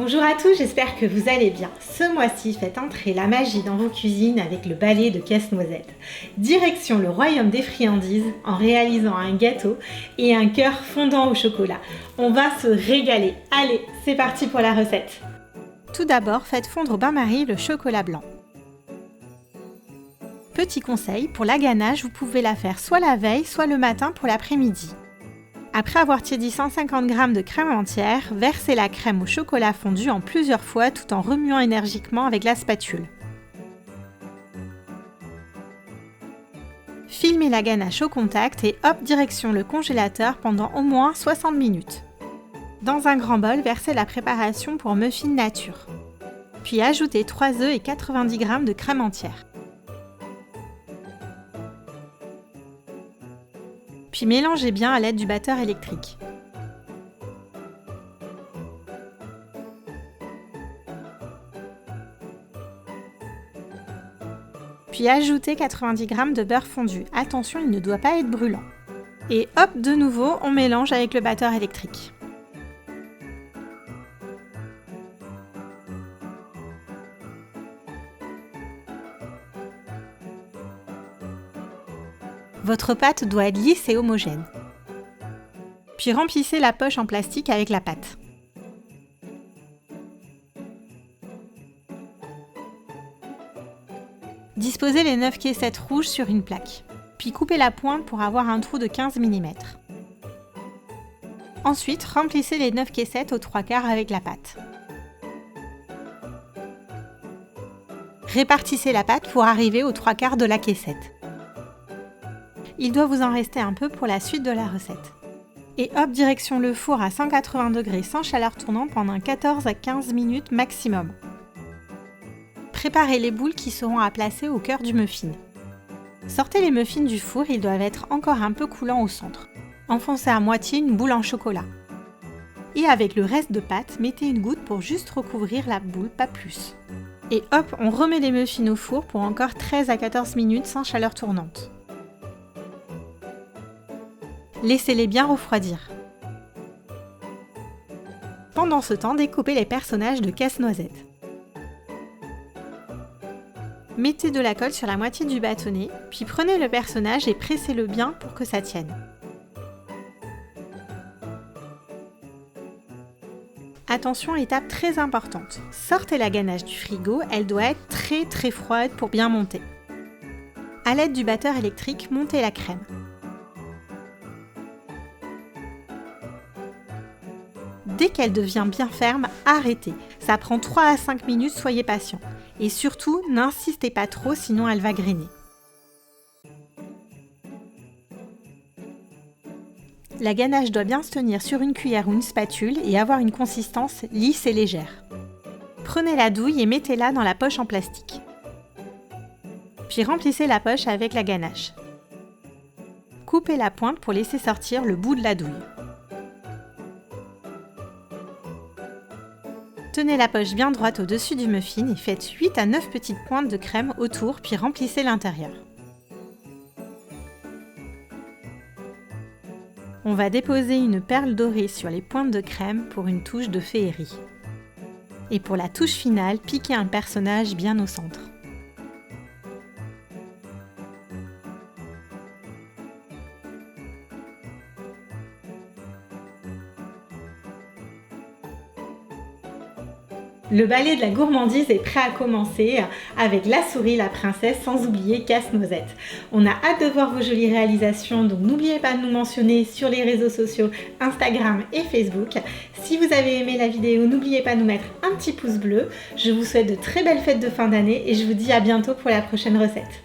Bonjour à tous, j'espère que vous allez bien. Ce mois-ci, faites entrer la magie dans vos cuisines avec le balai de Casse-Noisette. Direction le royaume des friandises en réalisant un gâteau et un cœur fondant au chocolat. On va se régaler. Allez, c'est parti pour la recette. Tout d'abord, faites fondre au bain-marie le chocolat blanc. Petit conseil, pour la ganache, vous pouvez la faire soit la veille, soit le matin pour l'après-midi. Après avoir tiédi 150 g de crème entière, versez la crème au chocolat fondu en plusieurs fois tout en remuant énergiquement avec la spatule. Filmez la ganache au contact et hop, direction le congélateur pendant au moins 60 minutes. Dans un grand bol, versez la préparation pour muffins nature. Puis ajoutez 3 œufs et 90 g de crème entière. Puis mélangez bien à l'aide du batteur électrique. Puis ajoutez 90 g de beurre fondu. Attention, il ne doit pas être brûlant. Et hop, de nouveau, on mélange avec le batteur électrique. Votre pâte doit être lisse et homogène. Puis remplissez la poche en plastique avec la pâte. Disposez les 9 caissettes rouges sur une plaque. Puis coupez la pointe pour avoir un trou de 15 mm. Ensuite, remplissez les 9 caissettes aux 3/4 avec la pâte. Répartissez la pâte pour arriver aux 3/4 de la caissette. Il doit vous en rester un peu pour la suite de la recette. Et hop, direction le four à 180 degrés sans chaleur tournante pendant 14 à 15 minutes maximum. Préparez les boules qui seront à placer au cœur du muffin. Sortez les muffins du four, ils doivent être encore un peu coulants au centre. Enfoncez à moitié une boule en chocolat. Et avec le reste de pâte, mettez une goutte pour juste recouvrir la boule, pas plus. Et hop, on remet les muffins au four pour encore 13 à 14 minutes sans chaleur tournante. Laissez-les bien refroidir. Pendant ce temps, découpez les personnages de Casse-Noisette. Mettez de la colle sur la moitié du bâtonnet, puis prenez le personnage et pressez-le bien pour que ça tienne. Attention, étape très importante. Sortez la ganache du frigo, elle doit être très froide pour bien monter. À l'aide du batteur électrique, montez la crème. Dès qu'elle devient bien ferme, arrêtez. Ça prend 3 à 5 minutes, soyez patient. Et surtout, n'insistez pas trop, sinon elle va grainer. La ganache doit bien se tenir sur une cuillère ou une spatule et avoir une consistance lisse et légère. Prenez la douille et mettez-la dans la poche en plastique. Puis remplissez la poche avec la ganache. Coupez la pointe pour laisser sortir le bout de la douille. Tenez la poche bien droite au-dessus du muffin et faites 8 à 9 petites pointes de crème autour, puis remplissez l'intérieur. On va déposer une perle dorée sur les pointes de crème pour une touche de féerie. Et pour la touche finale, piquez un personnage bien au centre. Le balai de la gourmandise est prêt à commencer avec la souris, la princesse, sans oublier Casse-Noisette. On a hâte de voir vos jolies réalisations, donc n'oubliez pas de nous mentionner sur les réseaux sociaux Instagram et Facebook. Si vous avez aimé la vidéo, n'oubliez pas de nous mettre un petit pouce bleu. Je vous souhaite de très belles fêtes de fin d'année et je vous dis à bientôt pour la prochaine recette.